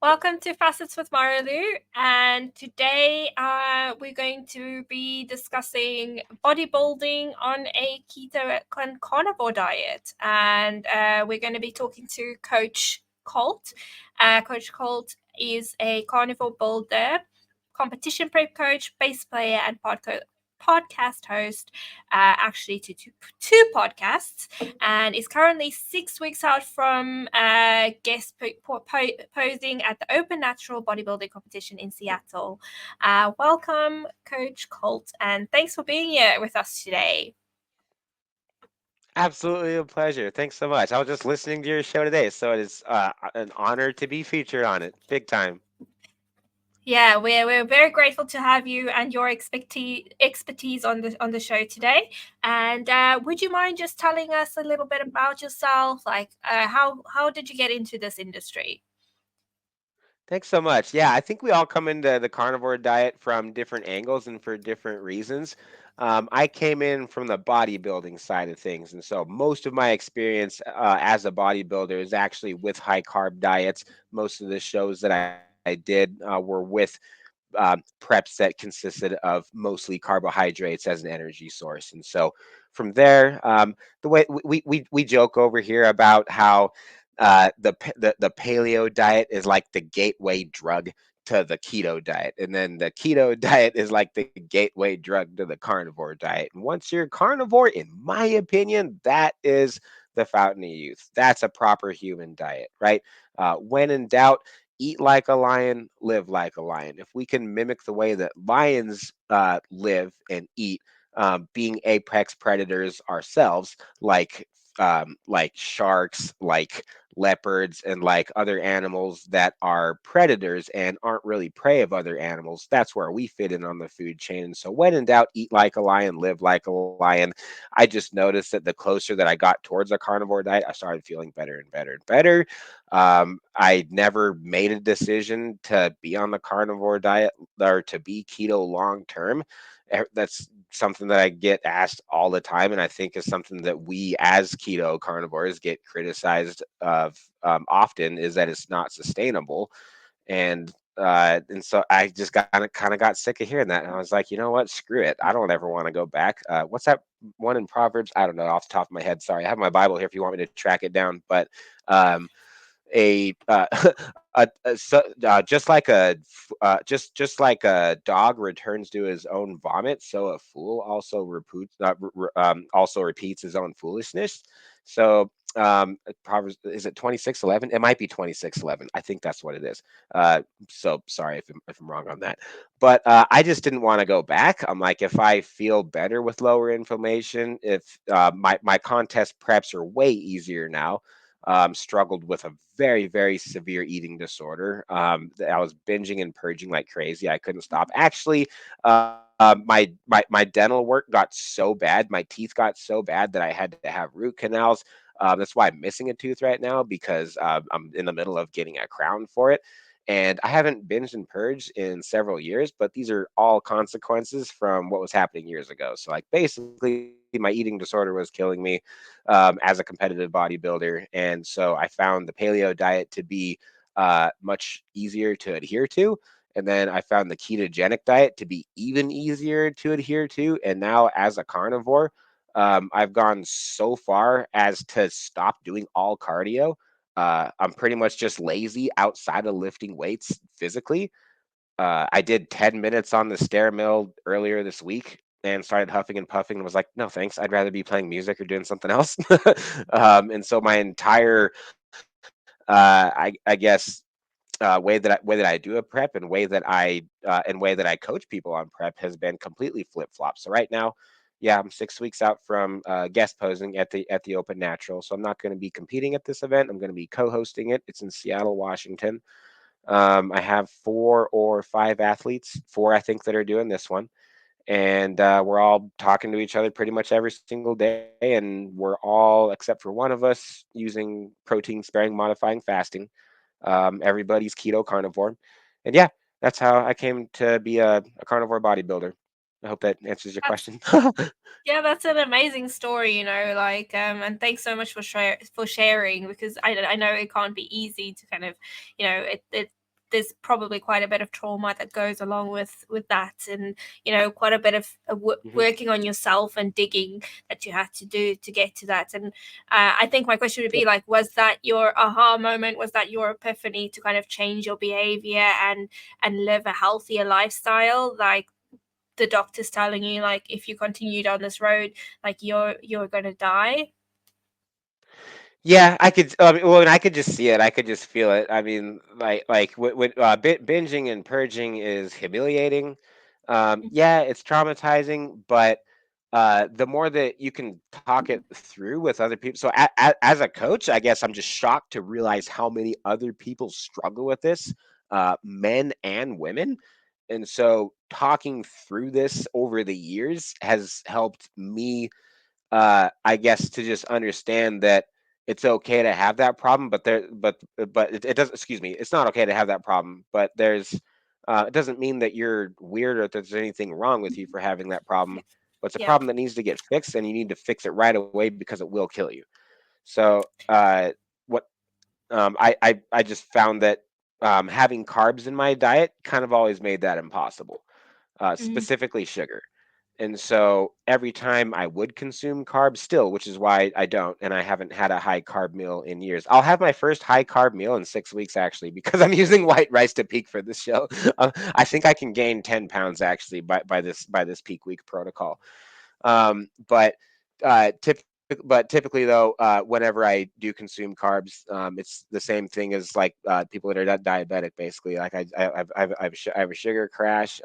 Welcome to Facets with Marilu, and today we're going to be discussing bodybuilding on a keto and carnivore diet, and we're going to be talking to Coach Colt. Coach Colt is a carnivore builder, competition prep coach, bass player, and podcast host, actually to two podcasts, and is currently 6 weeks out from guest posing at the Open Natural Bodybuilding Competition in Seattle. Welcome, Coach Colt, and thanks for being here with us today. Absolutely a pleasure. Thanks so much. I was just listening to your show today, so it is an honor to be featured on it. Big time. Yeah, we're very grateful to have you and your expertise on the show today. And would you mind just telling us a little bit about yourself? Like, how did you get into this industry? Thanks so much. Yeah, I think we all come into the carnivore diet from different angles and for different reasons. I came in from the bodybuilding side of things, and so most of my experience as a bodybuilder is actually with high carb diets. Most of the shows that I did were with preps that consisted of mostly carbohydrates as an energy source. And so from there, the way we joke over here about how the paleo diet is like the gateway drug to the keto diet, and then the keto diet is like the gateway drug to the carnivore diet. And once you're carnivore, in my opinion, that is the fountain of youth. That's a proper human diet, right? When in doubt, eat like a lion, live like a lion. If we can mimic the way that lions live and eat, being apex predators ourselves, like sharks, like leopards, and like other animals that are predators and aren't really prey of other animals, that's where we fit in on the food chain. And so, when in doubt, eat like a lion, live like a lion. I just noticed that the closer that I got towards a carnivore diet, I started feeling better and better and better. I never made a decision to be on the carnivore diet or to be keto long term. That's something that I get asked all the time, and I think is something that we as keto carnivores get criticized of often, is that it's not sustainable. And so I just kind of got sick of hearing that, and I was like, you know what, screw it. I don't ever want to go back. What's that one in Proverbs? I don't know off the top of my head. Sorry, I have my Bible here if you want me to track it down. But um, a just like just like a dog returns to his own vomit, so a fool also also repeats his own foolishness. So Proverbs, is it 26:11? It might be 26:11. I think that's what it is. So sorry if I'm wrong on that. But I just didn't want to go back. I'm like, if I feel better with lower inflammation, if my contest preps are way easier now. Struggled with a very severe eating disorder. I was binging and purging like crazy. I couldn't stop. Actually, my dental work got so bad, my teeth got so bad that I had to have root canals. That's why I'm missing a tooth right now, because I'm in the middle of getting a crown for it. And I haven't binged and purged in several years, but these are all consequences from what was happening years ago. So, like, basically, my eating disorder was killing me as a competitive bodybuilder. And so I found the paleo diet to be much easier to adhere to. And then I found the ketogenic diet to be even easier to adhere to. And now, as a carnivore, I've gone so far as to stop doing all cardio. I'm pretty much just lazy outside of lifting weights physically. I did 10 minutes on the stair mill earlier this week and started huffing and puffing and was like, no, thanks. I'd rather be playing music or doing something else. And so my entire, I guess, way that I do a prep and way that I coach people on prep has been completely flip flop. So right now, yeah, I'm 6 weeks out from guest posing at the Open Natural. So I'm not going to be competing at this event. I'm going to be co-hosting it. It's in Seattle, Washington. I have 4 or 5 athletes, four I think, that are doing this one, and we're all talking to each other pretty much every single day, and we're all, except for one of us, using protein sparing modifying fasting. Everybody's keto carnivore, and yeah, that's how I came to be a carnivore bodybuilder. I hope that answers your That's question. Yeah, that's an amazing story, like and thanks so much for sharing, because I know it can't be easy to kind of, it there's probably quite a bit of trauma that goes along with that, and quite a bit of Mhm. working on yourself and digging that you had to do to get to that. And I think my question would be like, was that your aha moment? Was that your epiphany to kind of change your behavior and live a healthier lifestyle? Like, the doctor's telling you, like, if you continue down this road, like, you're gonna die. Yeah, I could. Well, and I could just see it. I could just feel it. I mean, binging and purging is humiliating. Yeah, it's traumatizing, but the more that you can talk it through with other people. So, as a coach, I guess I'm just shocked to realize how many other people struggle with this, men and women. And so, talking through this over the years has helped me, I guess, to just understand that it's okay to have that problem, but it doesn't. Excuse me, it's not okay to have that problem. But it doesn't mean that you're weird or that there's anything wrong with you for having that problem. But it's a Yeah. problem that needs to get fixed, and you need to fix it right away because it will kill you. So, what I just found that having carbs in my diet kind of always made that impossible, Mm-hmm. specifically sugar. And so every time I would consume carbs still, which is why I don't, and I haven't had a high carb meal in years. I'll have my first high carb meal in 6 weeks actually, because I'm using white rice to peak for this show. I think I can gain 10 pounds actually by this peak week protocol. But typically though, whenever I do consume carbs, it's the same thing as like people that are diabetic. Basically, like I have a sugar crash.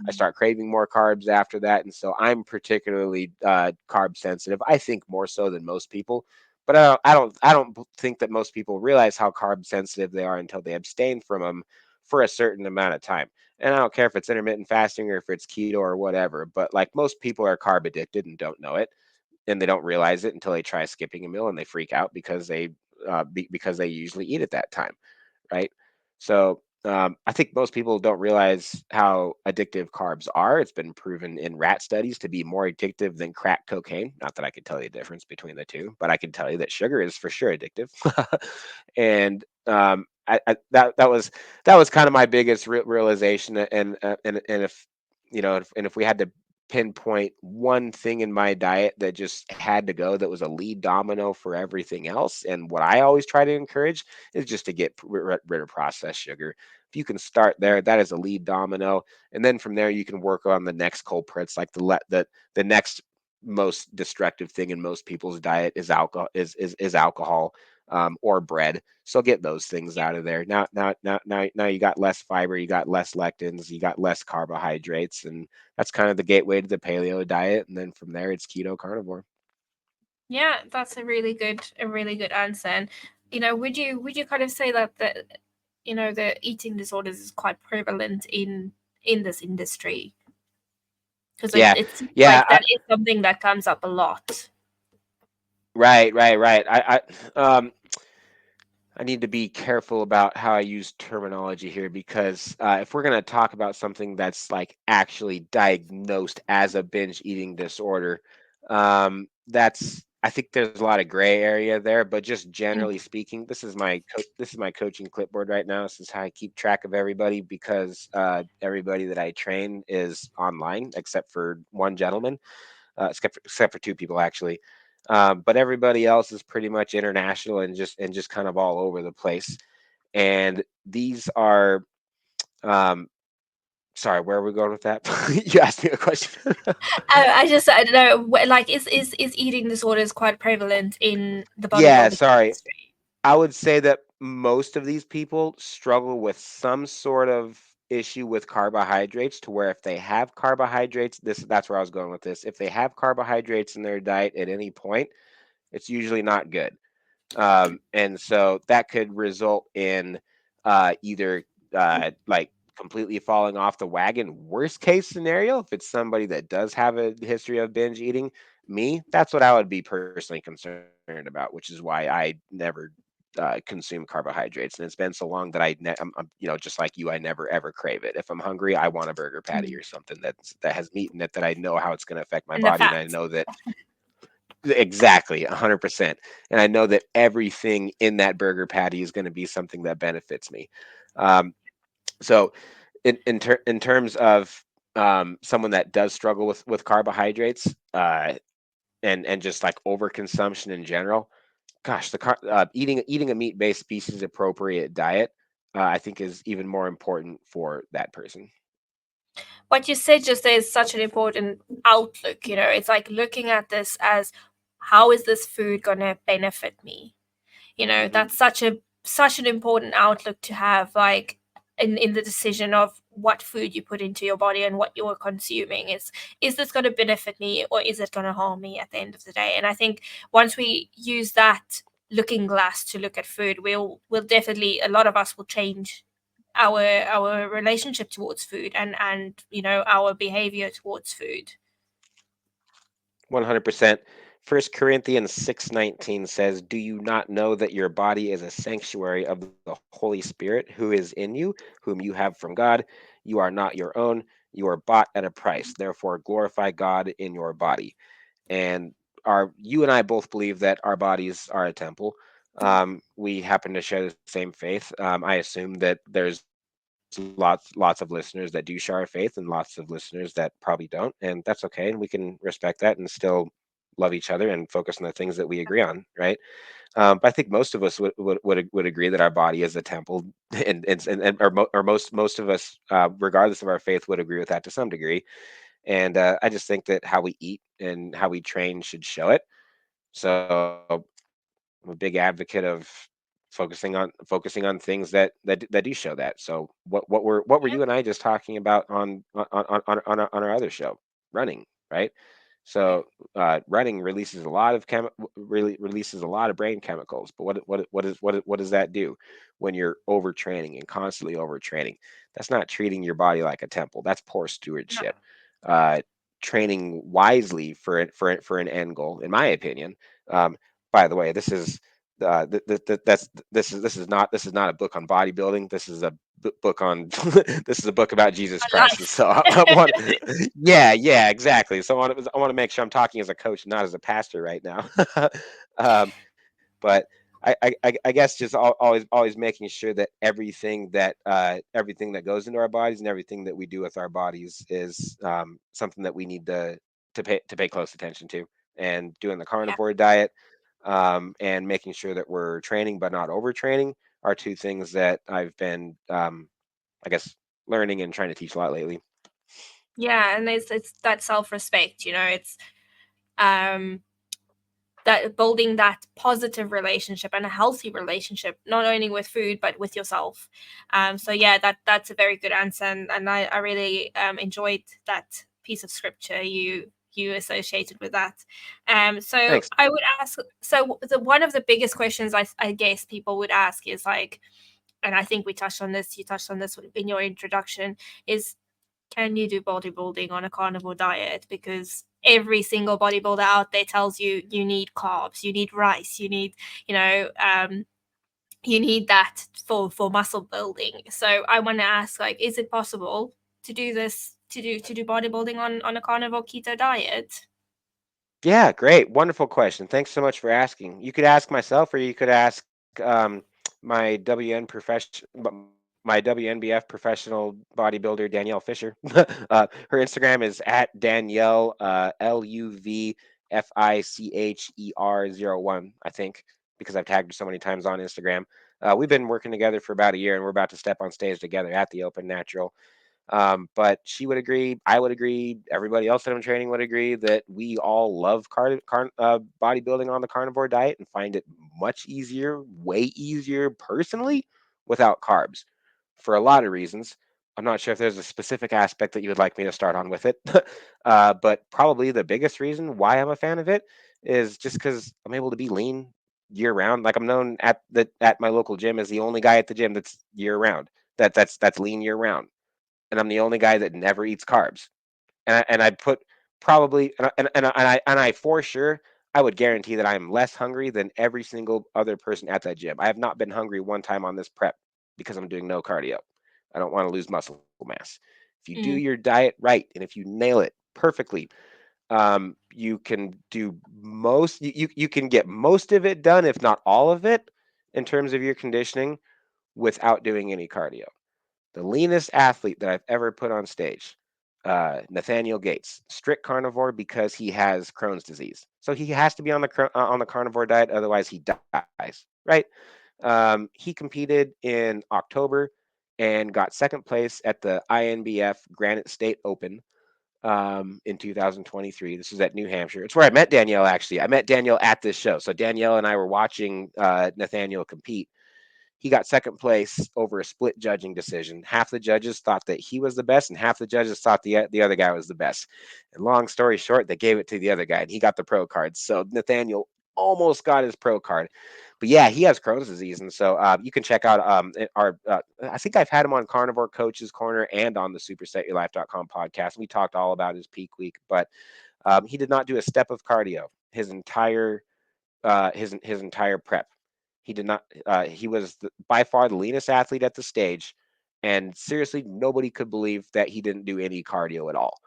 I start craving more carbs after that, and so I'm particularly carb sensitive. I think more so than most people. But I don't think that most people realize how carb sensitive they are until they abstain from them for a certain amount of time. And I don't care if it's intermittent fasting or if it's keto or whatever, but like most people are carb addicted and don't know it, and they don't realize it until they try skipping a meal and they freak out because because they usually eat at that time, right? So I think most people don't realize how addictive carbs are. It's been proven in rat studies to be more addictive than crack cocaine. Not that I could tell you the difference between the two, but I can tell you that sugar is for sure addictive. And that was kind of my biggest realization. And if we had to pinpoint one thing in my diet that just had to go, that was a lead domino for everything else, and what I always try to encourage is just to get rid of processed sugar. If you can start there, that is a lead domino, and then from there you can work on the next culprits, like the next most destructive thing in most people's diet is alcohol, is alcohol, or bread. So get those things Yeah. out of there. Now you got less fiber, you got less lectins, you got less carbohydrates, and that's kind of the gateway to the paleo diet. And then from there, it's keto carnivore. Yeah, that's a really good answer. And would you kind of say that the eating disorders is quite prevalent in this industry? Because it Yeah, it seems yeah, like that is something that comes up a lot. right. I need to be careful about how I use terminology here, because if we're going to talk about something that's like actually diagnosed as a binge eating disorder, I think there's a lot of gray area there. But just Mm. generally speaking, this is my coaching clipboard right now. This is how I keep track of everybody, because everybody that I train is online except for one gentleman, except for two people actually. But everybody else is pretty much international and just kind of all over the place. And these are, um, sorry, where are we going with that? You asked me a question. I don't know. Like, is eating disorders quite prevalent in the Yeah, bodybuilding sorry. industry? I would say that most of these people struggle with some sort of issue with carbohydrates, to where if they have carbohydrates, that's where I was going with this. If they have carbohydrates in their diet at any point, it's usually not good. And so that could result in either like completely falling off the wagon. Worst case scenario, if it's somebody that does have a history of binge eating, that's what I would be personally concerned about, which is why I never consume carbohydrates, and it's been so long that I'm just like you. I never ever crave it. If I'm hungry, I want a burger patty Mm. or something that has meat in it that I know how it's going to affect my And the body, and fat. I know that exactly 100%, and I know that everything in that burger patty is going to be something that benefits me. Um, so in terms of someone that does struggle with carbohydrates, and just like overconsumption in general, gosh, eating a meat-based species appropriate diet, I think is even more important for that person. What you said just there is such an important outlook. It's like looking at this as, how is this food going to benefit me? Hmm. That's such an important outlook to have, like in the decision of what food you put into your body and what you're consuming. Is this going to benefit me, or is it going to harm me at the end of the day? And I think once we use that looking glass to look at food, we'll definitely, a lot of us will change our relationship towards food, and our behavior towards food. 100%. First Corinthians 6:19 says, "Do you not know that your body is a sanctuary of the Holy Spirit who is in you, whom you have from God? You are not your own. You are bought at a price. Therefore, glorify God in your body." And you and I both believe that our bodies are a temple. We happen to share the same faith. I assume that there's lots of listeners that do share our faith, and lots of listeners that probably don't, and that's okay. And we can respect that and still love each other and focus on the things that we agree on, right? But I think most of us would agree that our body is a temple, or most of us, regardless of our faith, would agree with that to some degree. And I just think that how we eat and how we train should show it. So I'm a big advocate of focusing on things that do show that. So what were you and I just talking about on our other show? Running, right? Yeah. So running really releases a lot of brain chemicals. But what does that do when you're overtraining and constantly overtraining? That's not treating your body like a temple. That's poor No. stewardship. Uh, Training wisely for an end goal, in my opinion. Um, by the way, this is not a book on bodybuilding. This is a book on this is a book about Jesus A Christ. And so I life. want, yeah, exactly. So I want to make sure I'm talking as a coach, not as a pastor right now. um, but I guess just always making sure that everything that goes into our bodies and everything that we do with our bodies is something that we need to pay close attention to. And doing the Yeah. carnivore diet, and making sure that we're training but not overtraining, are two things that I've been, I guess, learning and trying to teach a lot lately. Yeah, and it's that self-respect, it's um that building that positive relationship and a healthy relationship, not only with food but with yourself. So yeah, that's a very good answer, and I really enjoyed that piece of scripture you associated with that. So Thanks. I would ask, so the one of the biggest questions I guess people would ask is like, and I think we touched on this, you touched on this in your introduction, is, can you do bodybuilding on a carnivore diet? Because every single bodybuilder out there tells you you need carbs, you need rice, you need, you know, um, you need that for muscle building. So I want to ask, like, is it possible to do this, to do bodybuilding on a carnivore keto diet? Yeah, great. Wonderful question. Thanks so much for asking. You could ask myself, or you could ask my my WNBF professional bodybuilder Danielle Fisher. Her Instagram is at Danielle LUVFICHER 01, I think, because I've tagged her so many times on Instagram. We've been working together for about a year, and we're about to step on stage together at the Open Natural. But she would agree, I would agree, everybody else that I'm training would agree that we all love bodybuilding on the carnivore diet and find it much easier, way easier personally, without carbs for a lot of reasons. I'm not sure if there's a specific aspect that you would like me to start on with it, but probably the biggest reason why I'm a fan of it is just because I'm able to be lean year round. Like, I'm known at my local gym as the only guy at the gym that's year round. That's lean year round, and I'm the only guy that never eats carbs. And I put probably and I for sure I would guarantee that I am less hungry than every single other person at that gym. I have not been hungry one time on this prep because I'm doing no cardio. I don't want to lose muscle mass. If you do your Mm. diet right and if you nail it perfectly, you can do you can get most of it done, if not all of it, in terms of your conditioning without doing any cardio. The leanest athlete that I've ever put on stage, Nathaniel Gates, strict carnivore because he has Crohn's disease. So he has to be on the carnivore diet, otherwise he dies. Right? He competed in October and got second place at the INBF Granite State Open in 2023. This was at New Hampshire. It's where I met Danielle. Actually, I met Danielle at this show. So Danielle and I were watching Nathaniel compete. He got second place over a split judging decision. Half the judges thought that he was the best, and half the judges thought the other guy was the best. And long story short, they gave it to the other guy, and he got the pro card. So Nathaniel almost got his pro card. But yeah, he has Crohn's disease, and so you can check out our. I think I've had him on Carnivore Coach's Corner and on the SuperSetYourLife.com podcast. We talked all about his peak week, but he did not do a step of cardio his entire prep. He did not. He was by far the leanest athlete at the stage, and seriously, nobody could believe that he didn't do any cardio at all.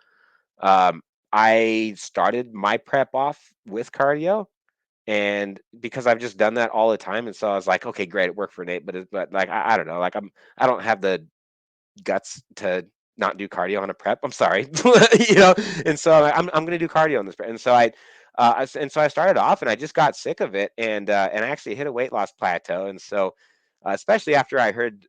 Um, I started my prep off with cardio, and because I've just done that all the time, and so I was like, okay, great, it worked for Nate, but like I don't know, like I don't have the guts to not do cardio on a prep. I'm sorry, you know. And so I'm going to do cardio on this prep. And so I started off, and I just got sick of it, and I actually hit a weight loss plateau. And so, especially after I heard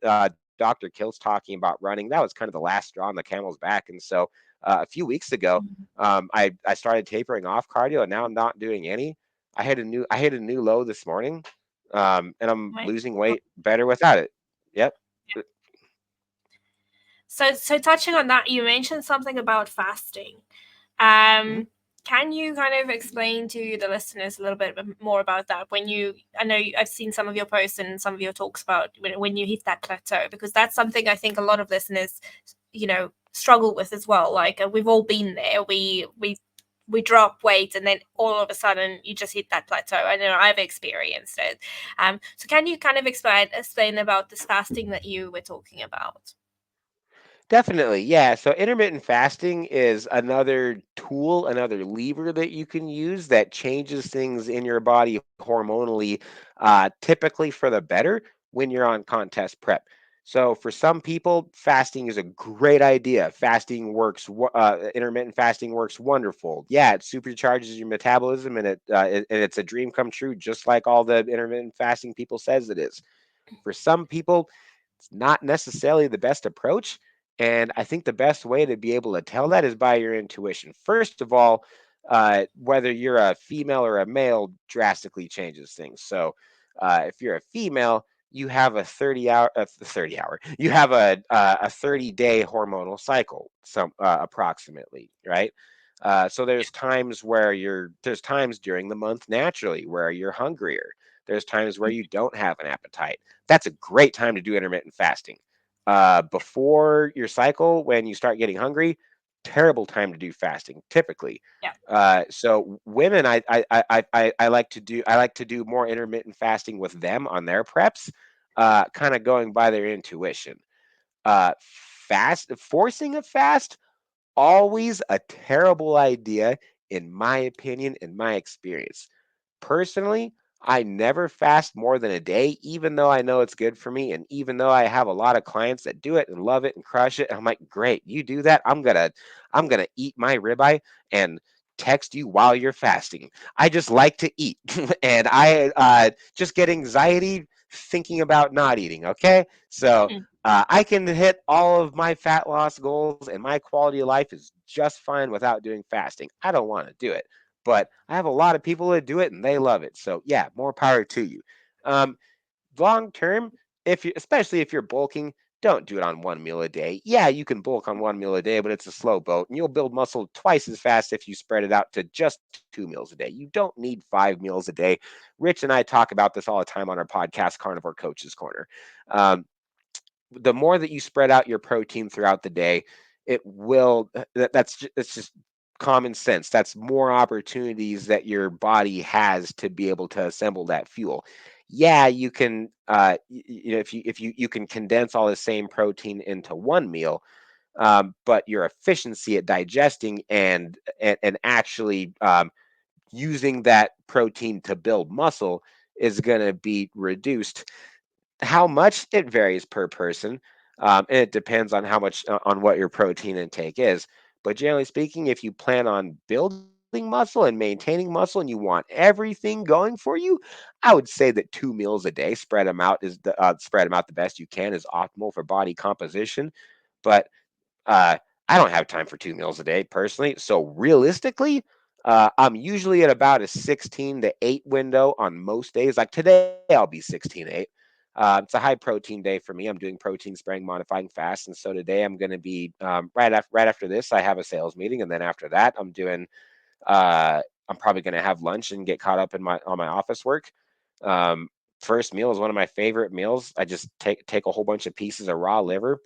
Dr. Kiltz talking about running, that was kind of the last straw on the camel's back. And so, a few weeks ago, Mm. I started tapering off cardio, and now I'm not doing any. I hit a new low this morning, and I'm Right. losing weight better without it. Yep. So touching on that, you mentioned something about fasting. Mhm. Can you kind of explain to the listeners a little bit more about that? I know I've seen some of your posts and some of your talks about when you hit that plateau, because that's something I think a lot of listeners, struggle with as well. Like we've all been there. We drop weight and then all of a sudden you just hit that plateau. I know I've experienced it. So can you kind of explain about this fasting that you were talking about? Definitely. Yeah. So intermittent fasting is another tool, another lever that you can use that changes things in your body hormonally, typically for the better when you're on contest prep. So for some people, fasting is a great idea. Intermittent fasting works wonderful. Yeah, it supercharges your metabolism, and it's a dream come true, just like all the intermittent fasting people says it is. For some people, it's not necessarily the best approach. And I think the best way to be able to tell that is by your intuition. First of all, whether you're a female or a male drastically changes things. So if you're a female, you have a 30 hour, you have a 30-day hormonal cycle, approximately, right? So there's times during the month naturally where you're hungrier. There's times where you don't have an appetite. That's a great time to do intermittent fasting. Before your cycle, when you start getting hungry, terrible time to do fasting typically. Yeah. So women, I like to do more intermittent fasting with them on their preps, kind of going by their intuition. Fast Forcing a fast, always a terrible idea, in my opinion, in my experience. Personally, I never fast more than a day, even though I know it's good for me. And even though I have a lot of clients that do it and love it and crush it, and I'm like, great, you do that. I'm gonna eat my ribeye and text you while you're fasting. I just like to eat, and I just get anxiety thinking about not eating. Okay, so Mm. I can hit all of my fat loss goals, and my quality of life is just fine without doing fasting. I don't want to do it, but I have a lot of people that do it and they love it. So yeah, more power to you. Um, Long term, especially if you're bulking, don't do it on one meal a day. Yeah, you can bulk on one meal a day, but it's a slow boat, and you'll build muscle twice as fast if you spread it out to just 2 meals a day. You don't need 5 meals a day. Rich and I talk about this all the time on our podcast, Carnivore Coach's Corner. Um, the more that you spread out your protein throughout the day, it will. That's just common sense. That's more opportunities that your body has to be able to assemble that fuel. Yeah, you can, if you can condense all the same protein into one meal, but your efficiency at digesting and actually using that protein to build muscle is going to be reduced. How much, it varies per person, and it depends on how much on what your protein intake is. But generally speaking, if you plan on building muscle and maintaining muscle and you want everything going for you, I would say that 2 meals a day, spread them out the best you can, is optimal for body composition. But uh, I don't have time for 2 meals a day personally. So realistically, I'm usually at about a 16 to 8 window on most days. Like today, I'll be 16 to 8. It's a high protein day for me. I'm doing protein sparing, modifying fast, and so today I'm going to be right after this. I have a sales meeting, and then after that, uh, I'm probably going to have lunch and get caught up in my office work. Um, First meal is one of my favorite meals. I just take a whole bunch of pieces of raw liver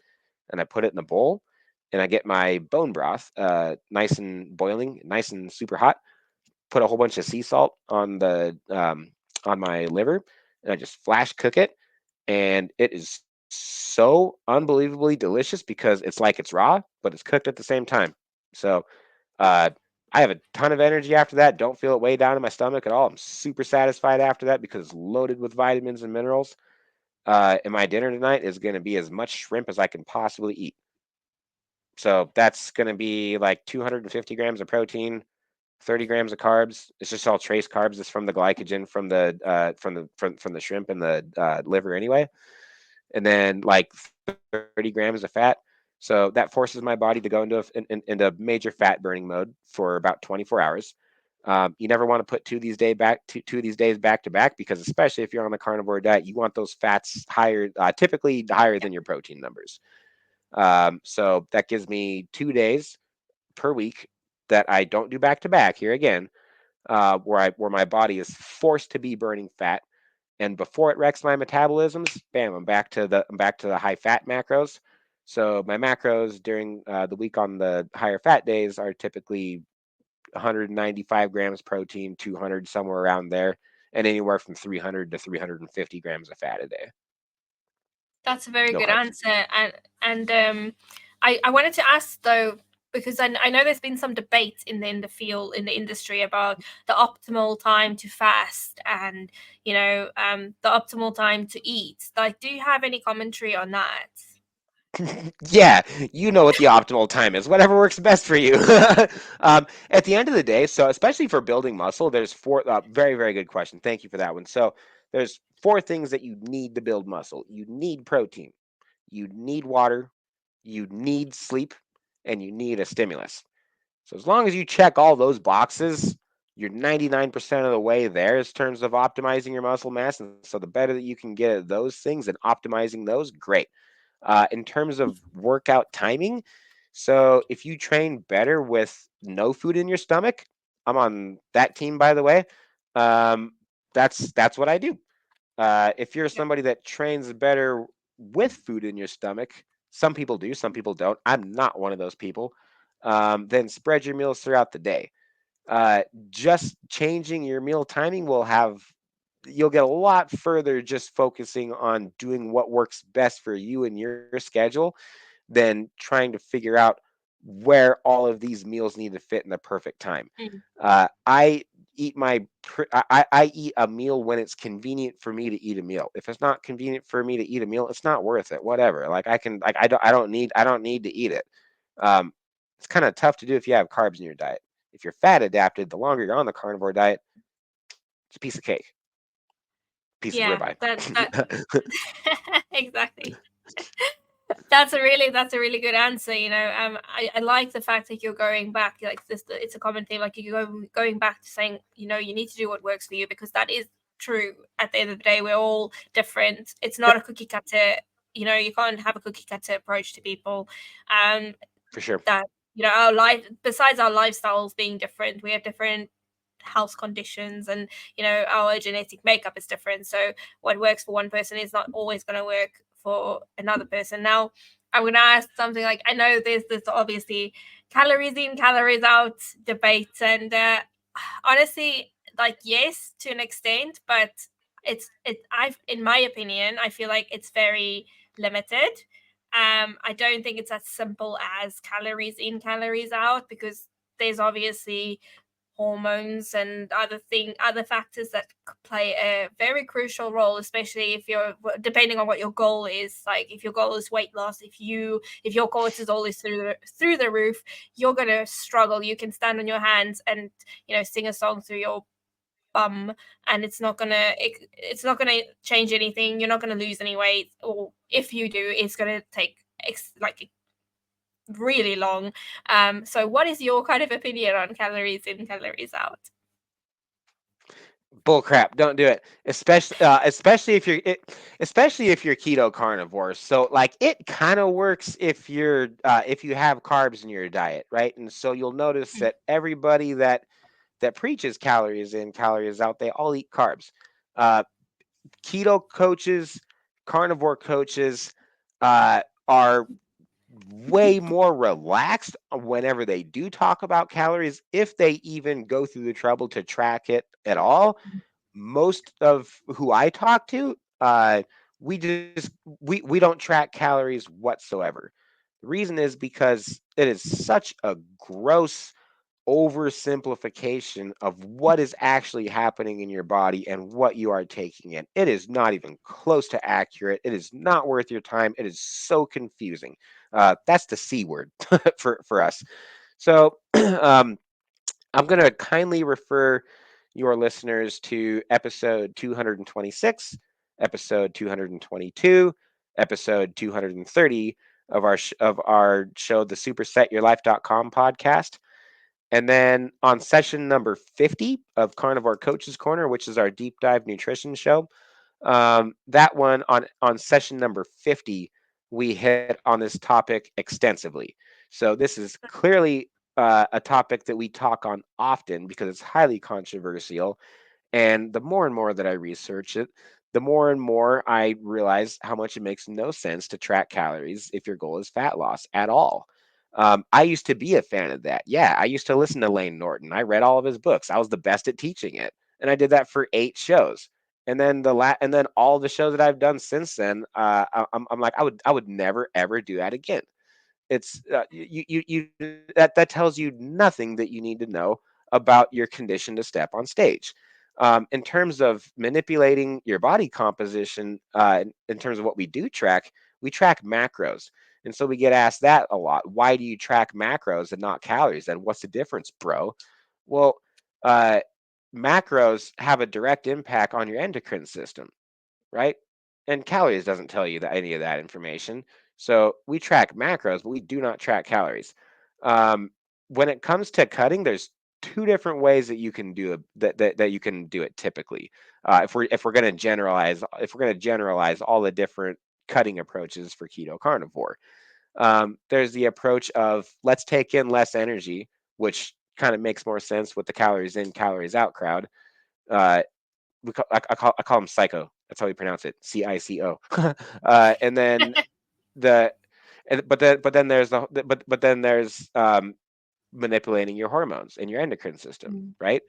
and I put it in the bowl, and I get my bone broth, nice and boiling, nice and super hot. Put a whole bunch of sea salt on my liver, and I just flash cook it, and it is so unbelievably delicious because it's like it's raw, but it's cooked at the same time. So uh, I have a ton of energy after that. Don't feel it way down in my stomach at all. I'm super satisfied after that because it's loaded with vitamins and minerals. And my dinner tonight is going to be as much shrimp as I can possibly eat. So that's going to be like 250 grams of protein, 30 grams of carbs. It's just all trace carbs. It's from the glycogen from the shrimp and the liver anyway, and then like 30 grams of fat. So that forces my body to go into major fat burning mode for about 24 hours. You never want to put two of these days back to back, because especially if you're on the carnivore diet, you want those fats higher, typically higher than your protein numbers. So that gives me 2 days per week that I don't do back to back. Here again, where my body is forced to be burning fat, and before it wrecks my metabolisms, bam, I'm back to the high fat macros. So my macros during the week on the higher fat days are typically 195 grams protein, 200 somewhere around there, and anywhere from 300 to 350 grams of fat a day. That's a very No good carbs. answer. And I wanted to ask though, because I know there's been some debate in the field, in the industry, about the optimal time to fast and the optimal time to eat. Like, do you have any commentary on that? Yeah, you know what the optimal time is. Whatever works best for you. At the end of the day, so especially for building muscle, there's four. Very, very good question. Thank you for that one. So there's four things that you need to build muscle. You need protein. You need water. You need sleep, and you need a stimulus. So as long as you check all those boxes, you're 99% of the way there in terms of optimizing your muscle mass. And so the better that you can get at those things and optimizing those, great. In terms of workout timing, so if you train better with no food in your stomach, I'm on that team, by the way. Um, that's what I do. If you're Yeah. somebody that trains better with food in your stomach, some people do, some people don't. I'm not one of those people. Then spread your meals throughout the day. Uh, just changing your meal timing you'll get a lot further just focusing on doing what works best for you and your schedule than trying to figure out where all of these meals need to fit in the perfect time. Mm. I I eat a meal when it's convenient for me to eat a meal. If it's not convenient for me to eat a meal, it's not worth it. Whatever. Like I don't need to eat it. Um, it's kind of tough to do if you have carbs in your diet. If you're fat adapted, the longer you're on the carnivore diet, it's a piece of cake, piece of Yeah, ribeye. that exactly. That's a really good answer. I like the fact that you're going back. Like this, it's a common theme. Like you going back to saying, you need to do what works for you, because that is true. At the end of the day, we're all different. It's not Yep, a cookie cutter. You can't have a cookie cutter approach to people. Um, for sure. that our life, besides our lifestyles being different, we have different health conditions, and our genetic makeup is different. So what works for one person is not always going to work for another person. Now, I'm gonna ask something like, I know there's this obviously calories in, calories out debate, and honestly, like yes, to an extent, but I've in my opinion, I feel like it's very limited. I don't think it's as simple as calories in, calories out, because there's obviously hormones and other factors that play a very crucial role, especially if you're, depending on what your goal is. Like if your goal is weight loss, if your cortisol is through the roof, you're going to struggle. You can stand on your hands and sing a song through your bum, and it's not gonna change anything. You're not going to lose any weight, or if you do, it's going to take like really long. So what is your kind of opinion on calories in, calories out? Bull crap! Don't do it, especially if you're keto carnivore. So like it kind of works if you have carbs in your diet, right? And so you'll notice that everybody that preaches calories in, calories out, they all eat carbs. Uh, Keto coaches, carnivore coaches are way more relaxed whenever they do talk about calories, if they even go through the trouble to track it at all. Most of who I talk to, we just we don't track calories whatsoever. The reason is because it is such a gross oversimplification of what is actually happening in your body and what you are taking in. It is not even close to accurate. It is not worth your time. It is so confusing. That's the C word for us. So I'm going to kindly refer your listeners to episode 226, episode 222, episode 230 of our show, the supersetyourlife.com podcast. And then on session number 50 of Carnivore Coaches Corner, which is our deep dive nutrition show, that one on session number 50, we hit on this topic extensively. So this is clearly a topic that we talk on often because it's highly controversial. And the more and more that I research it, the more and more I realize how much it makes no sense to track calories if your goal is fat loss at all. I used to be a fan of that. Yeah, I used to listen to Lane Norton. I read all of his books. I was the best at teaching it, and I did that for 8 shows. And then and then all the shows that I've done since then, I'm like I would never ever do that again. It's that tells you nothing that you need to know about your condition to step on stage. In terms of manipulating your body composition, in terms of what we track macros. And so we get asked that a lot. Why do you track macros and not calories? And what's the difference, bro? Well, uh, macros have a direct impact on your endocrine system, right? And calories doesn't tell you any of that information. So we track macros, but we do not track calories. Um, when it comes to cutting, there's two different ways that you can do it, that you can do it typically. If we're going to generalize all the different cutting approaches for keto carnivore, there's the approach of let's take in less energy, which kind of makes more sense with the calories in, calories out crowd. Uh, I call him Psycho. That's how we pronounce it, CICO. And then the but then there's but then there's manipulating your hormones and your endocrine system, Mm. right?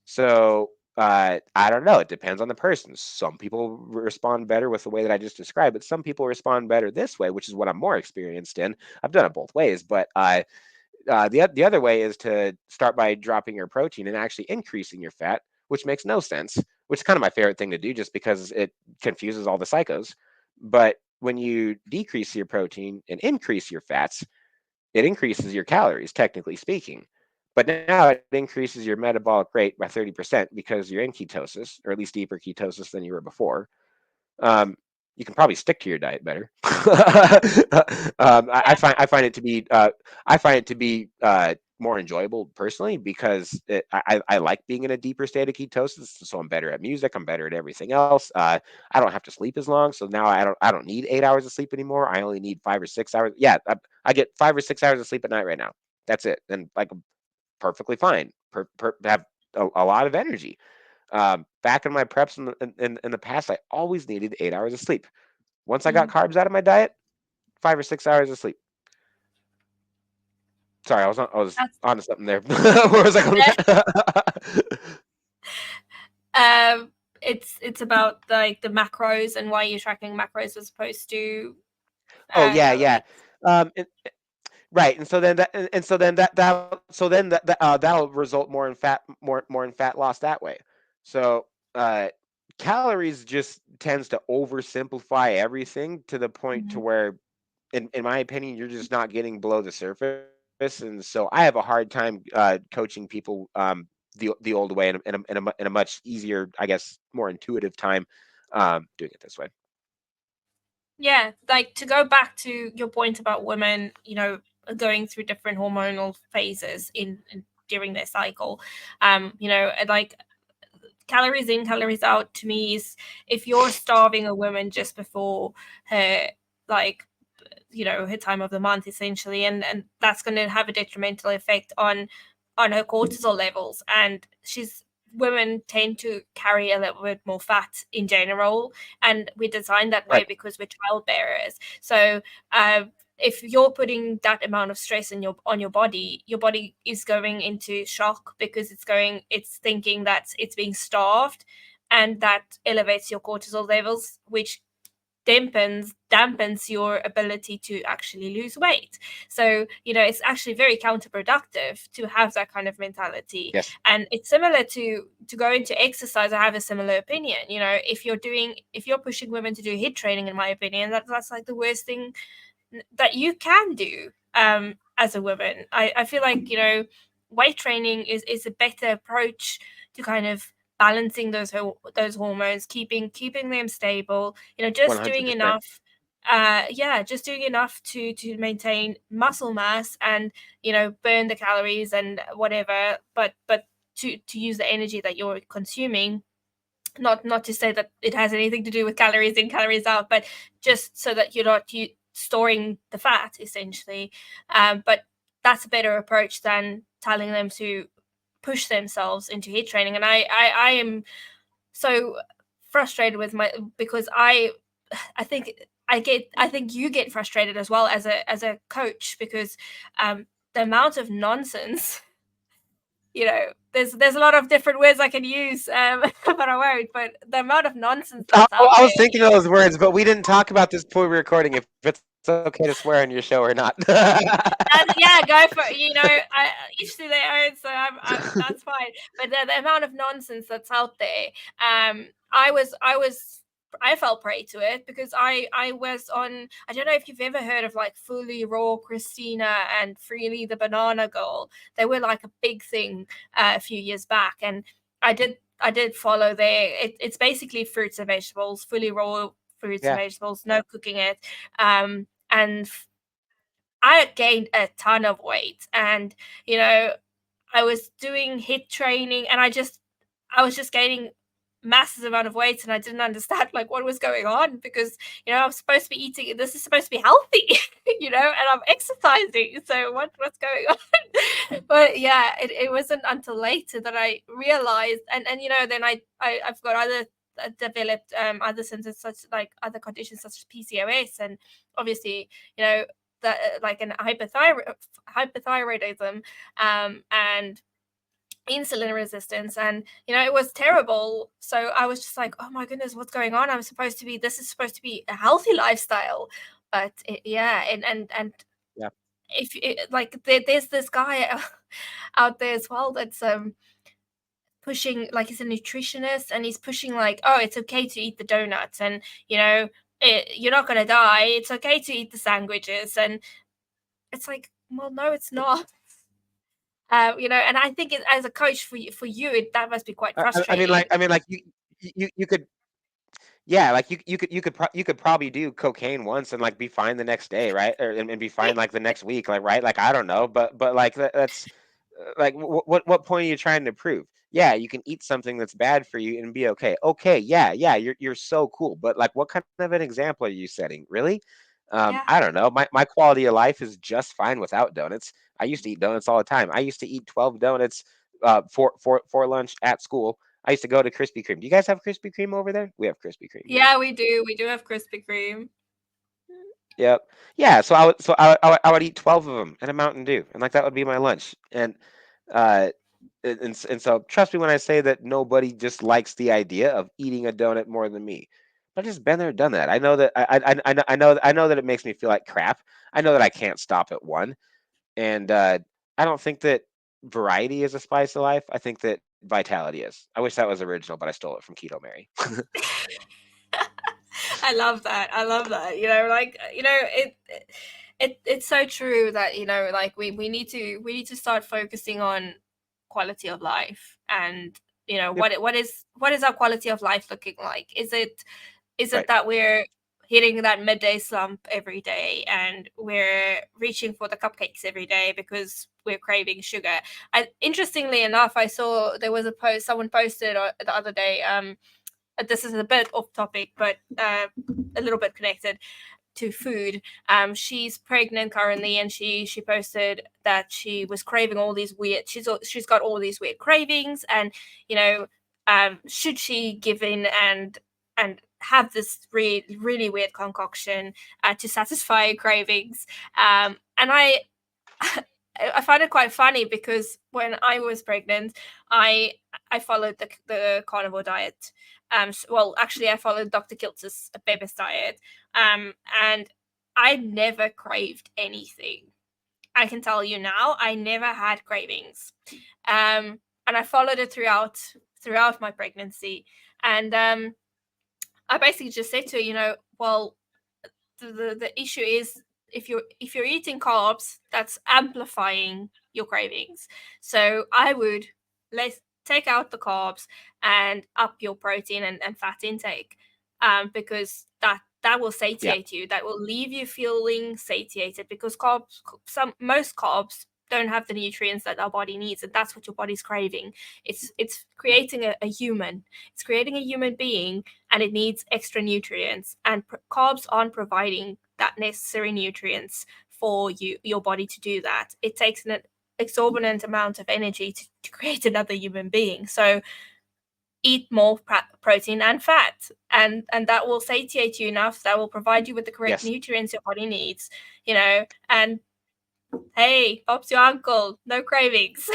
So I don't know. It depends on the person. Some people respond better with the way that I just described, but some people respond better this way, which is what I'm more experienced in. I've done it both ways, but the other way is to start by dropping your protein and actually increasing your fat, which makes no sense, which is kind of my favorite thing to do just because it confuses all the psychos. But when you decrease your protein and increase your fats, it increases your calories, technically speaking. But now it increases your metabolic rate by 30% because you're in ketosis, or at least deeper ketosis than you were before. Um, you can probably stick to your diet better. Yeah. I find it to be more enjoyable personally because I like being in a deeper state of ketosis. So I'm better at music. I'm better at everything else. I don't have to sleep as long, so now I don't need 8 hours of sleep anymore. I only need 5 or 6 hours. Yeah, I get 5 or 6 hours of sleep at night right now. That's it, and like perfectly fine. Have a lot of energy. Back in my preps in the past, I always needed 8 hours of sleep. Once I got Mm. carbs out of my diet, 5 or 6 hours of sleep. Sorry, I was That's onto something there. Where was I going with that? it's about like the macros and why you're tracking macros as opposed to Oh yeah, yeah. calories. And, right, and so then that'll result more in fat loss that way. So uh, calories just tends to oversimplify everything to the point to Mhm. where, in my opinion, you're just not getting below the surface. And so I have a hard time coaching people the old way in a much easier, I guess, more intuitive time doing it this way. Yeah, like to go back to your point about women, going through different hormonal phases in during their cycle. And like calories in, calories out to me is if you're starving a woman just before her like her time of the month essentially, and that's going to have a detrimental effect on her cortisol levels. And she's women tend to carry a little bit more fat in general, and we're designed that way Right. because we're childbearers. So if you're putting that amount of stress in your body is going into shock because it's thinking that it's being starved, and that elevates your cortisol levels, which dampens your ability to actually lose weight. So it's actually very counterproductive to have that kind of mentality. Yes. And it's similar to go into exercise. I have a similar opinion. If you're pushing women to do hit training, in my opinion, that's like the worst thing that you can do as a woman. I feel like weight training is a better approach to kind of balancing those hormones, keeping them stable. One Just hundred doing percent. enough. Just doing enough to maintain muscle mass and burn the calories and whatever, but to use the energy that you're consuming, not to say that it has anything to do with calories in, calories out, but just so that you're not storing the fat essentially. But that's a better approach than telling them to push themselves into heat training. And I am so frustrated with my because I think I think you get frustrated as well as a coach because the amount of nonsense there's a lot of different words I can use, but I won't. But the amount of nonsense that's out I there. was thinking of those words, but we didn't talk about this before we were recording. If it's okay to swear on your show or not. Yeah, go for it. Each to their own, so that's fine. But the amount of nonsense that's out there, I fell prey to it because I was on. I don't know if you've ever heard of like Fully Raw Christina and Freely the Banana Girl. They were like a big thing a few years back, and I did follow it's basically fruits and vegetables, fully raw fruits and Yeah. vegetables, no cooking it. And I gained a ton of weight, and you know I was doing hit training, and I was just gaining massive amount of weight, and I didn't understand like what was going on because I'm supposed to be eating, this is supposed to be healthy, and I'm exercising, so what's going on? But yeah, it wasn't until later that I realized, and then I've got other developed other symptoms, such like other conditions such as PCOS, and obviously you know that like an hypothyroidism, and insulin resistance, and it was terrible. So I was just like, oh my goodness, what's going on? This is supposed to be a healthy lifestyle. But yeah, and Yeah. if like there's this guy out there as well that's pushing, like, he's a nutritionist, and he's pushing like, oh, it's okay to eat the donuts, and you're not going to die, it's okay to eat the sandwiches. And it's like, well, no, it's not. And I think as a coach that must be quite frustrating. I mean, like you could, yeah, like you could probably do cocaine once and like be fine the next day, right? And be fine like the next week, like right? Like I don't know, but like that's like what point are you trying to prove? Yeah, you can eat something that's bad for you and be okay. Okay, yeah, yeah, you're so cool. But like, what kind of an example are you setting? Really? Yeah. I don't know. My quality of life is just fine without donuts. I used to eat donuts all the time. I used to eat 12 donuts for lunch at school. I used to go to Krispy Kreme. Do you guys have Krispy Kreme over there? We have Krispy Kreme here. Yeah, we do have Krispy Kreme. Yep. Yeah. So I would eat 12 of them and a Mountain Dew, and like that would be my lunch. Uh, and so trust me when I say that nobody just likes the idea of eating a donut more than me. I've just been there, done that. I know that I know that it makes me feel like crap. I know that I can't stop at one, and I don't think that variety is a spice of life. I think that vitality is. I wish that was original, but I stole it from Keto Mary. I love that. I love that. You know, like it's so true that like we need to start focusing on quality of life, and Yep. what is our quality of life looking like? Is it Right. that we're hitting that midday slump every day and we're reaching for the cupcakes every day because we're craving sugar? Interestingly enough, I saw there was a post someone posted the other day. This is a bit off topic, but a little bit connected to food. She's pregnant currently, and she posted that she was craving all these weird. She's got all these weird cravings, and you know, should she give in and have this really weird concoction to satisfy her cravings? And I find it quite funny because when I was pregnant, I I followed the carnivore diet. Well, actually, I followed Dr. Kiltz's Bebes diet, and I never craved anything. I can tell you now, I never had cravings, and I followed it throughout my pregnancy, and I basically just said to her, well, the issue is if you're eating carbs, that's amplifying your cravings. So I would let's take out the carbs and up your protein and fat intake, because that will Yeah. satiate you, that will leave you feeling satiated, because most carbs don't have the nutrients that our body needs, and that's what your body's craving. It's creating a human, it's creating a human being, and it needs extra nutrients, and carbs aren't providing that necessary nutrients for your body to do that. It takes an exorbitant amount of energy to create another human being. So eat more protein and fat, and that will satiate you enough, that will provide you with the correct Yes. nutrients your body needs. And hey, Bob's your uncle, no cravings.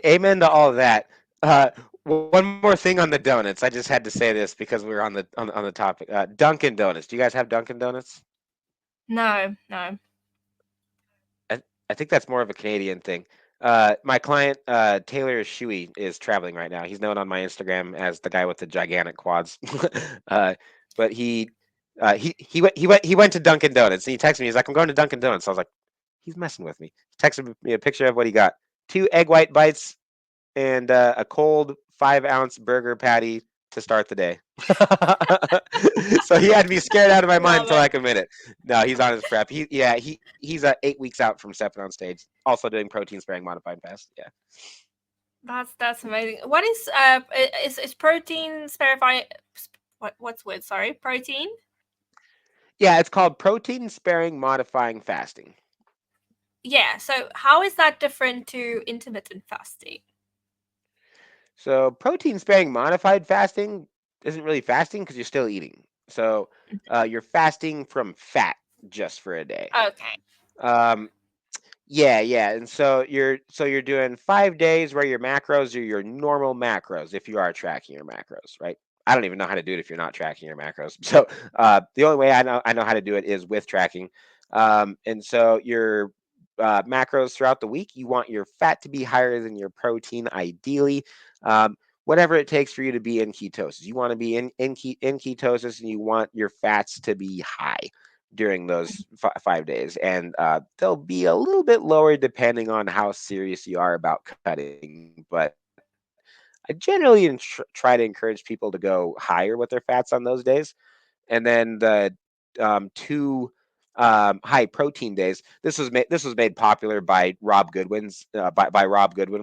Amen to all of that. Uh, One more thing on the donuts. I just had to say this because we were on the topic. Dunkin' Donuts. Do you guys have Dunkin' Donuts? No, no. I think that's more of a Canadian thing. My client Taylor Shuey is traveling right now. He's known on my Instagram as the guy with the gigantic quads. uh, but he went to Dunkin' Donuts and he texted me. He's like, "I'm going to Dunkin' Donuts." I was like, "He's messing with me." He texted me a picture of what he got: two egg white bites and a cold 5-ounce burger patty to start the day. So he had me scared out of my mind Love for it. like a minute. No, he's on his prep. He's 8 weeks out from stepping on stage. Also doing protein sparing modified fast. Yeah. That's amazing. What is protein specify? What's word? Sorry, protein. Yeah, it's called protein sparing modifying fasting. Yeah. So how is that different to intermittent fasting? So protein sparing modified fasting isn't really fasting because you're still eating. So you're fasting from fat just for a day. Okay. Um, Yeah, yeah. And so you're doing 5 days where your macros are your normal macros if you are tracking your macros, right? I don't even know how to do it if you're not tracking your macros. So the only way I know how to do it is with tracking. And so your macros throughout the week, you want your fat to be higher than your protein, ideally. Whatever it takes for you to be in ketosis. You want to be in ketosis, and you want your fats to be high during those 5 days, and they'll be a little bit lower depending on how serious you are about cutting. But I generally try to encourage people to go higher with their fats on those days. And then the two high protein days. This was made popular by Rob Goodwin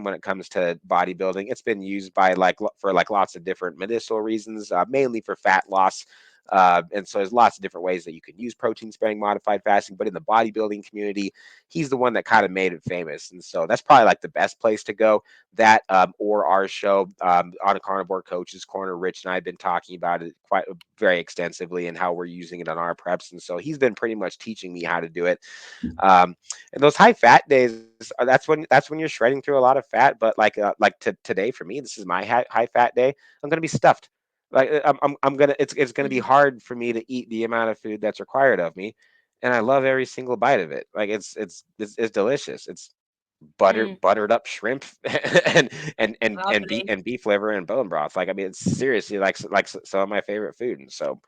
when it comes to bodybuilding. It's been used by for like lots of different medicinal reasons, mainly for fat loss. And so there's lots of different ways that you can use protein sparing modified fasting. But in the bodybuilding community, he's the one that kind of made it famous. And so that's probably like the best place to go. That or our show on a Carnivore Coach's Corner. Rich and I have been talking about it quite very extensively and how we're using it on our preps. And so he's been pretty much teaching me how to do it. And those high fat days, that's when you're shredding through a lot of fat. But like today for me, this is my high fat day. I'm gonna be stuffed. Like I'm gonna it's gonna be Mhm. hard for me to eat the amount of food that's required of me, and I love every single bite of it. Like it's delicious. It's Mm, buttered up shrimp lovely. and beef liver and bone broth. Like I mean, it's seriously some of my favorite food, and so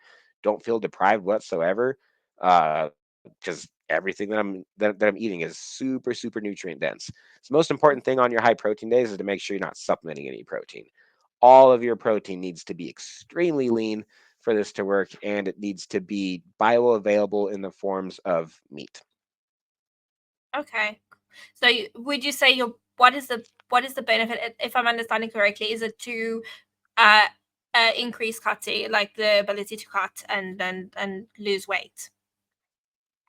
don't feel deprived whatsoever. Because everything that I'm eating is super nutrient dense. So the most important thing on your high protein days is to make sure you're not supplementing any protein. All of your protein needs to be extremely lean for this to work, and it needs to be bioavailable in the forms of meat. Okay. So would you say what is the benefit, if I'm understanding correctly? Is it to uh, increase cutting, like the ability to cut and lose weight?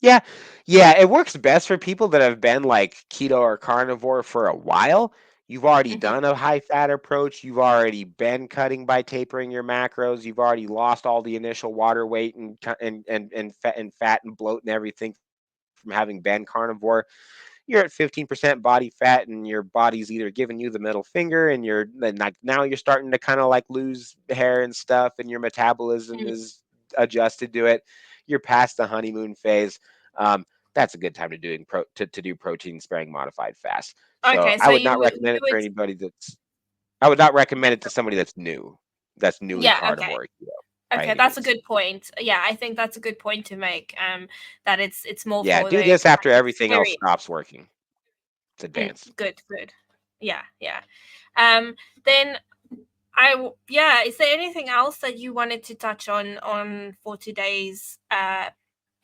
Yeah, yeah, it works best for people that have been like keto or carnivore for a while. You've already Hmm. done a high fat approach. You've already been cutting by tapering your macros. You've already lost all the initial water weight and fat and bloat and everything from having been carnivore. You're at 15% body fat and your body's either giving you the middle finger and you're then like now you're starting to kind of like lose hair and stuff and your metabolism is adjusted to it. You're past the honeymoon phase. um, that's a good time to to do protein sparing modified fast. So Okay, I so would not recommend you it for would, anybody that's I would not recommend it to somebody that's newly yeah, okay. carnivore keto by Okay, any that's a means. good point. Yeah, I think that's a good point to make. That it's more Yeah, for do those this after everything else very stops working. It's advanced. good, good. Yeah, yeah. Um, then yeah. Is there anything else that you wanted to touch on for today's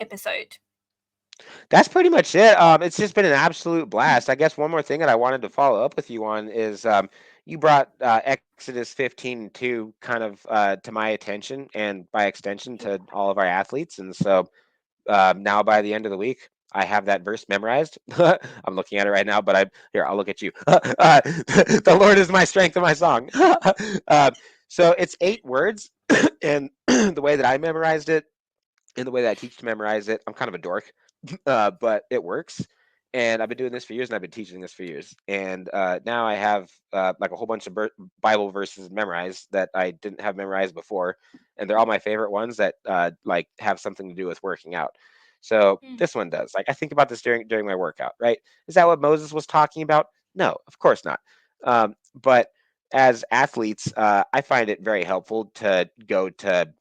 episode? That's pretty much it. It's just been an absolute blast. I guess one more thing that I wanted to follow up with you on is you brought Exodus 15:2 kind of to my attention and by extension to all of our athletes. And so now by the end of the week, I have that verse memorized. I'm looking at it right now, but I'll look at you. The Lord is my strength and my song. So it's 8 words, and the way that I memorized it and the way that I teach to memorize it, I'm kind of a dork, but it works. And I've been doing this for years, and I've been teaching this for years. And now I have like a whole bunch of Bible verses memorized that I didn't have memorized before, and they're all my favorite ones that like have something to do with working out. So Mm. this one does. Like I think about this during my workout, right? Is that what Moses was talking about? No, of course not. But as athletes, I find it very helpful to go to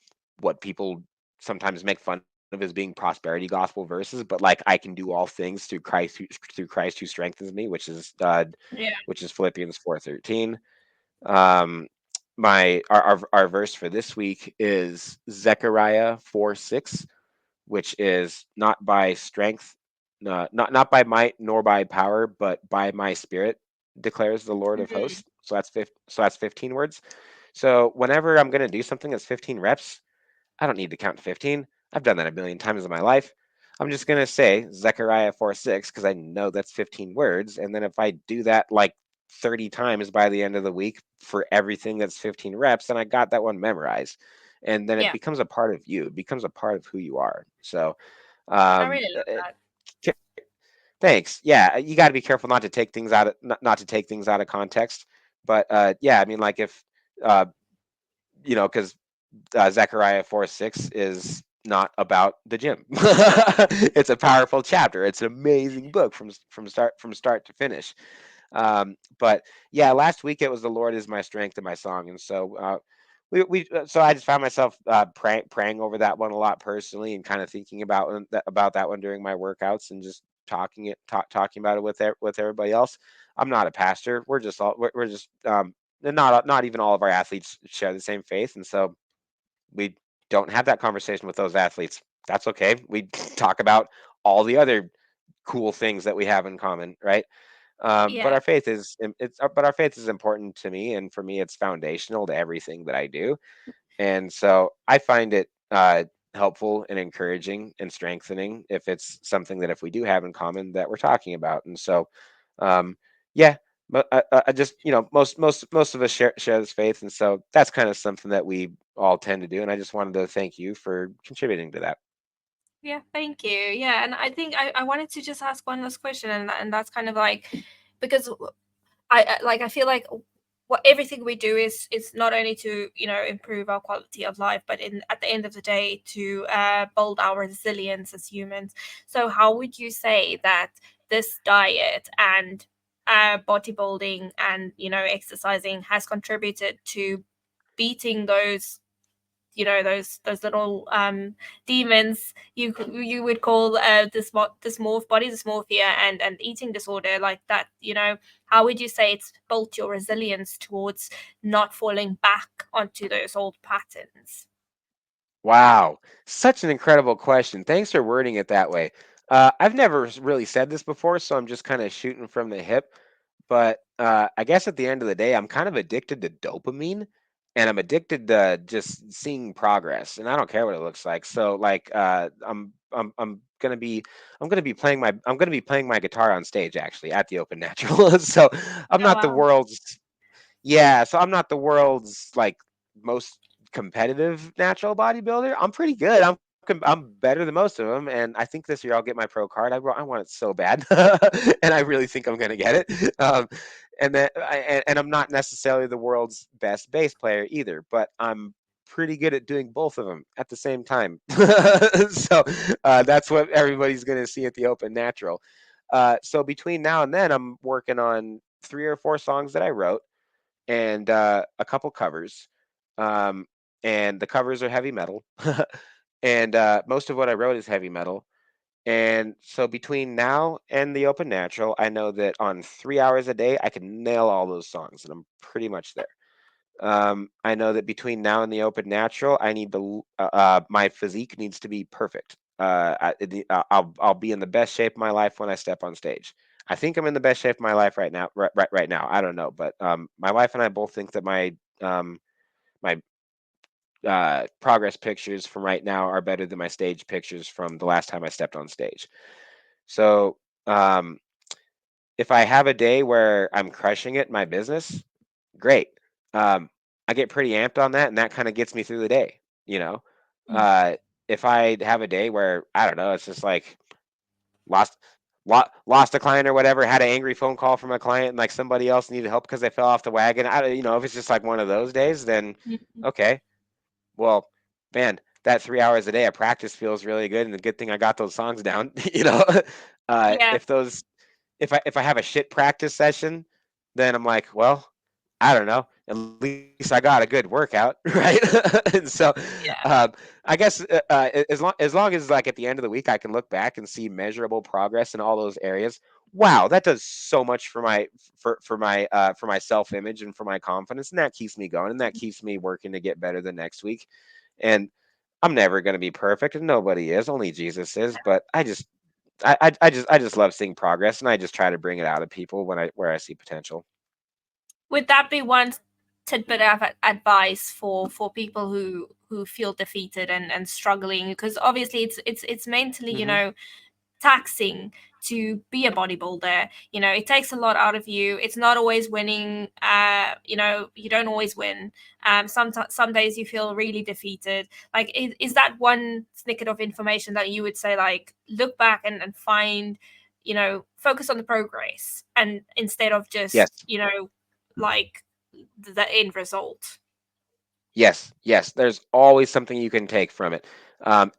what people sometimes make fun of as being prosperity gospel verses, but like I can do all things through Christ who strengthens me, Yeah. which is Philippians 4:13. Um, our verse for this week is Zechariah 4:6, which is not by strength, not by might nor by power, but by my spirit, declares the Lord of Mhm. hosts. So that's 15 words. So whenever I'm gonna do something that's 15 reps, I don't need to count to 15. I've done that a million times in my life. I'm just going to say Zechariah 4:6 because I know that's 15 words. And then if I do that like 30 times by the end of the week for everything that's 15 reps, then I got that one memorized. And then it Yeah, becomes a part of you, it becomes a part of who you are. So, I um, really love that. thanks. Yeah, you got to be careful not to take things not to take things out of context. But yeah, I mean, like if, uh, because Zechariah 4:6 is not about the gym. It's a powerful chapter. It's an amazing book from start to finish. But yeah, last week it was the Lord is my strength and my song, and so so I just found myself praying over that one a lot personally, and kind of thinking about that one during my workouts, and just talking about it with everybody else. I'm not a pastor. We're just not even all of our athletes share the same faith, and so we don't have that conversation with those athletes. That's okay. We talk about all the other cool things that we have in common, right? But Yeah. our faith is important to me, and for me, it's foundational to everything that I do. And so I find it. uh, helpful and encouraging and strengthening if it's something that if we do have in common that we're talking about. And so, um, yeah, but I just most of us share this faith, and so that's kind of something that we all tend to do. And I just wanted to thank you for contributing to that. Yeah, thank you. Yeah, and I think I wanted to just ask one last question, and that's kind of like, because I feel like what everything we do is not only to, you know, improve our quality of life, but in at the end of the day to build our resilience as humans. So how would you say that this diet and bodybuilding and, you know, exercising has contributed to beating those, you know, those little demons you would call dysmorph body dysmorphia and eating disorder like that, you know? How would you say it's built your resilience towards not falling back onto those old patterns? Wow, such an incredible question. Thanks for wording it that way. I've never really said this before, so I'm just kind of shooting from the hip. But I guess at the end of the day, I'm kind of addicted to dopamine, and I'm addicted to just seeing progress, and I don't care what it looks like. So like, I'm gonna be playing my guitar on stage actually at the Open Natural. So I'm Oh not the wow. world's yeah, so I'm not the world's like most competitive natural bodybuilder. I'm pretty good. I'm better than most of them, and I think this year I'll get my pro card. I want it so bad, and I really think I'm gonna get it. And I'm not necessarily the world's best bass player either, but I'm pretty good at doing both of them at the same time. So that's what everybody's gonna see at the Open Natural. So between now and then, I'm working on 3 or 4 songs that I wrote and a couple covers. Um, and the covers are heavy metal. And most of what I wrote is heavy metal. And so between now and the Open Natural, I know that on 3 hours a day, I can nail all those songs, and I'm pretty much there. I know that between now and the Open Natural, I need to my physique needs to be perfect. I'll be in the best shape of my life when I step on stage. I think I'm in the best shape of my life right now. Right now, I don't know, but my wife and I both think that my progress pictures from right now are better than my stage pictures from the last time I stepped on stage. So um, if I have a day where I'm crushing it in my business, great. Um, I get pretty amped on that, and that kind of gets me through the day. You know, Mm. uh, if I have a day where I don't know, it's just like lost lost a client or whatever, had an angry phone call from a client, and like somebody else needed help because they fell off the wagon. If it's just like one of those days, then Mhm. okay, well, man, that 3 hours a day of practice feels really good, and the good thing I got those songs down. Yeah. If those if I have a shit practice session, then I'm like, well, I don't know. At least I got a good workout, right? And so, Yeah. um, I guess as long as like at the end of the week, I can look back and see measurable progress in all those areas. Wow, that does so much for my self image and for my confidence, and that keeps me going, and that keeps me working to get better the next week. And I'm never going to be perfect, and nobody is. Only Jesus is. But I just love seeing progress, and I just try to bring it out of people where I see potential. Would that be one tidbit of advice for people who feel defeated and struggling? Because obviously it's mentally, you Hmm. know, taxing to be a bodybuilder. You know, it takes a lot out of you. It's not always winning. You know, you don't always win. Some days you feel really defeated. Like, is that one snippet of information that you would say, like, look back and find, you know, focus on the progress and instead of Yes. just, you know, like the end result. Yes, yes. There's always something you can take from it.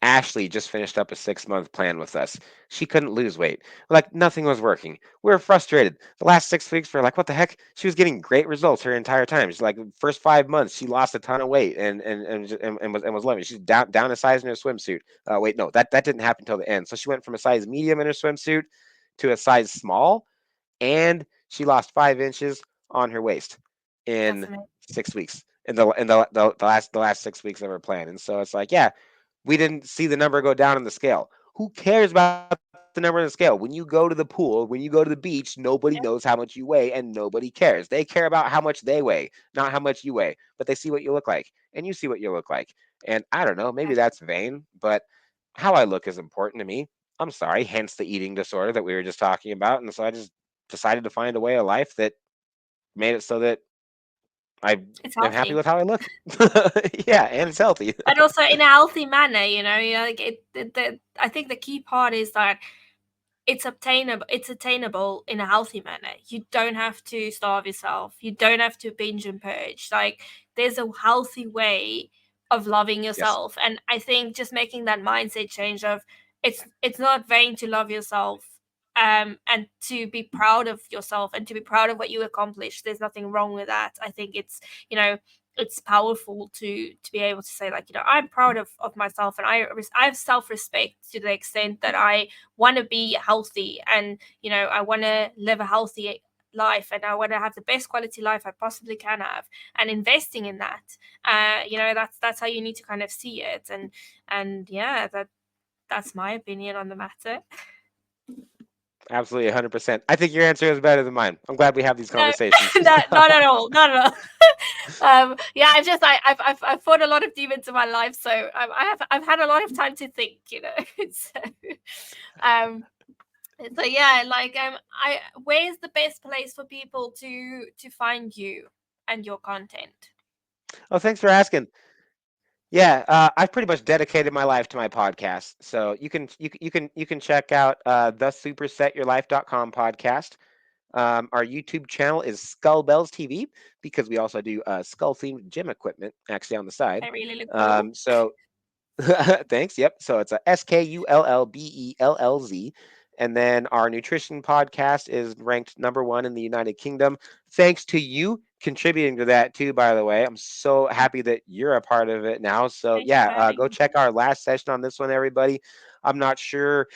Ashley just finished up a 6 month plan with us. She couldn't lose weight. Like nothing was working. We were frustrated. The last 6 weeks, we are like, what the heck? She was getting great results her entire time. She's like, first 5 months, she lost a ton of weight and was loving it. She's down a size in her swimsuit. Wait, no, that didn't happen until the end. So she went from a size medium in her swimsuit to a size small, and she lost 5 inches on her waist That's in amazing. 6 weeks in the last 6 weeks of her plan. And so it's like, yeah, we didn't see the number go down on the scale. Who cares about the number on the scale? When you go to the pool, when you go to the beach, nobody knows how much you weigh, and nobody cares. They care about how much they weigh, not how much you weigh. But they see what you look like, and you see what you look like. And I don't know, maybe that's vain, but how I look is important to me. I'm sorry, hence the eating disorder that we were just talking about. And so I just decided to find a way of life that made it so that I It's am happy healthy. with how I look. Yeah, and it's healthy. And also in a healthy manner, like I think the key part is that it's attainable in a healthy manner. You don't have to starve yourself, you don't have to binge and purge. Like, there's a healthy way of loving Yes. yourself, and I think just making that mindset change of it's not vain to love yourself, and to be proud of yourself and to be proud of what you accomplished. There's nothing wrong with that. I think you know it's powerful to be able to say, like, I'm proud of myself, and I have self-respect to the extent that I want to be healthy, and I want to live a healthy life, and I want to have the best quality life I possibly can have, and investing in that. That's how you need to kind of see it, and yeah, that's my opinion on the matter. Absolutely, 100%. I think your answer is better than mine. I'm glad we have these No, conversations. not at all, not at all. Yeah, I've fought a lot of demons in my life, so I've had a lot of time to think, so um so yeah, like, I where's the best place for people to find you and your content? Oh, thanks for asking. Yeah, I've pretty much dedicated my life to my podcast. So you can check out the supersetyourlife.com podcast. Our YouTube channel is Skull Bells TV because we also do skull themed gym equipment actually on the side. I really look cool. So thanks. Yep. So it's a SKULLBELLZ. And then our nutrition podcast is ranked number one in the United Kingdom. Thanks to you contributing to that too, by the way. I'm so happy that you're a part of it now. So Thank you yeah, for having go me. check our last session on this one, everybody. I'm not sure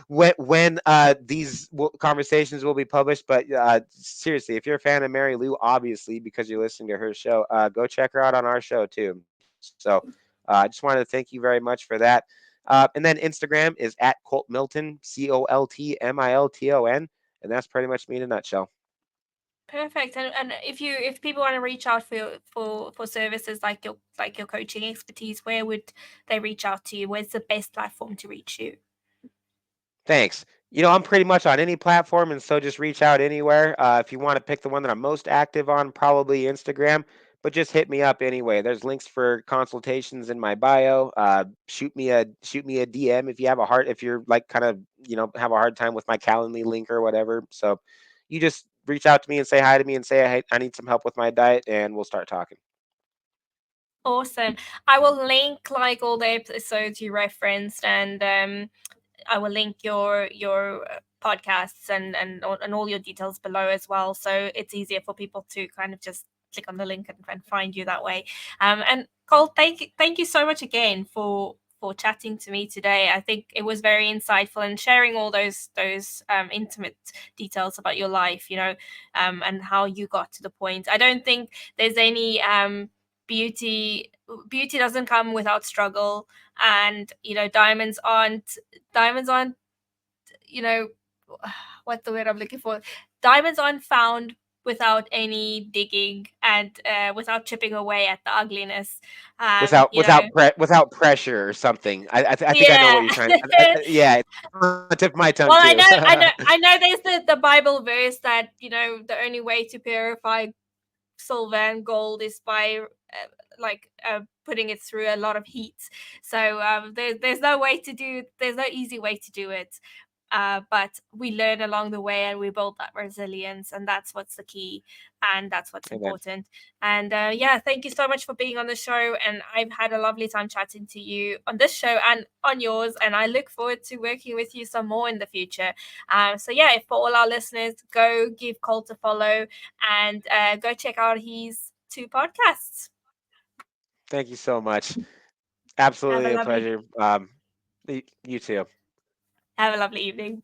when these conversations will be published, but seriously, if you're a fan of Mary Lou, obviously because you're listening to her show, go check her out on our show too. So I just wanted to thank you very much for that. And then Instagram is at Colt Milton, COLTMILTON. And that's pretty much me in a nutshell. Perfect. And if people want to reach out for services like your coaching expertise, where would they reach out to you? Where's the best platform to reach you? Thanks. I'm pretty much on any platform, and so just reach out anywhere. If you want to pick the one that I'm most active on, probably Instagram, but just hit me up anyway. There's links for consultations in my bio. Shoot me a DM if you have a heart if you're like kind of have a hard time with my Calendly link or whatever. So you just reach out to me and say hi to me and say hey, I need some help with my diet, and we'll start talking. Awesome. I will link like all the episodes you referenced, and I will link your podcasts and all your details below as well, so it's easier for people to kind of just click on the link and find you that way. And Cole, thank you so much again for chatting to me today. I think it was very insightful and sharing all those intimate details about your life, and how you got to the point. I don't think there's any beauty doesn't come without struggle, and diamonds aren't you know what's the word I'm looking for, diamonds aren't found without any digging, and without chipping away at the ugliness. um Without you know without pressure or something. I think I know what yeah. you're trying. Yeah, it's on the tip of my tongue Well, too. I know there's the Bible verse that the only way to purify silver and gold is by putting it through a lot of heat. So there's no easy way to do it. But we learn along the way, and we build that resilience, and that's what's the key, and that's what's Amen. important. And yeah, thank you so much for being on the show, and I've had a lovely time chatting to you on this show and on yours, and I look forward to working with you some more in the future. So yeah, if for all our listeners, go give Colt a follow, and go check out his 2 podcasts. Thank you so much. Have a Absolutely a lovely pleasure. You too. have a lovely evening.